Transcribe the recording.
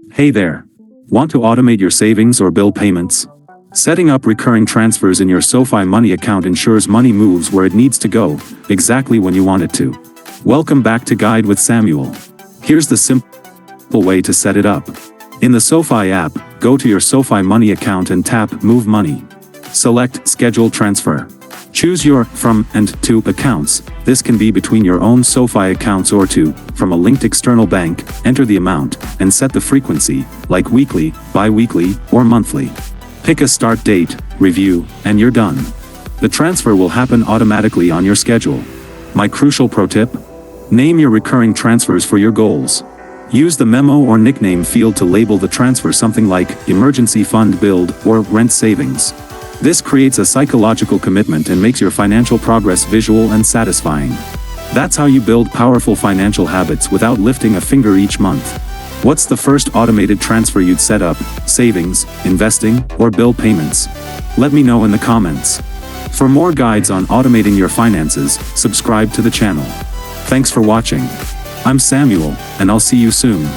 Hey there. Want to automate your savings or bill payments? Setting up recurring transfers in your SoFi Money account ensures money moves where it needs to go, exactly when you want it to. Welcome back to Guide with Samuel. Here's the simple way to set it up. In the SoFi app, go to your SoFi Money account and tap Move Money. Select Schedule Transfer. Choose your from and to accounts. This can be between your own SoFi accounts or from a linked external bank. Enter the amount and set the frequency, like weekly, bi-weekly, or monthly. Pick a start date, review, and you're done. The transfer will happen automatically on your schedule. My crucial pro tip? Name your recurring transfers for your goals. Use the memo or nickname field to label the transfer something like emergency fund build or rent savings. This creates a psychological commitment and makes your financial progress visual and satisfying. That's how you build powerful financial habits without lifting a finger each month. What's the first automated transfer you'd set up? Savings, investing, or bill payments? Let me know in the comments. For more guides on automating your finances, subscribe to the channel. Thanks for watching. I'm Samuel, and I'll see you soon.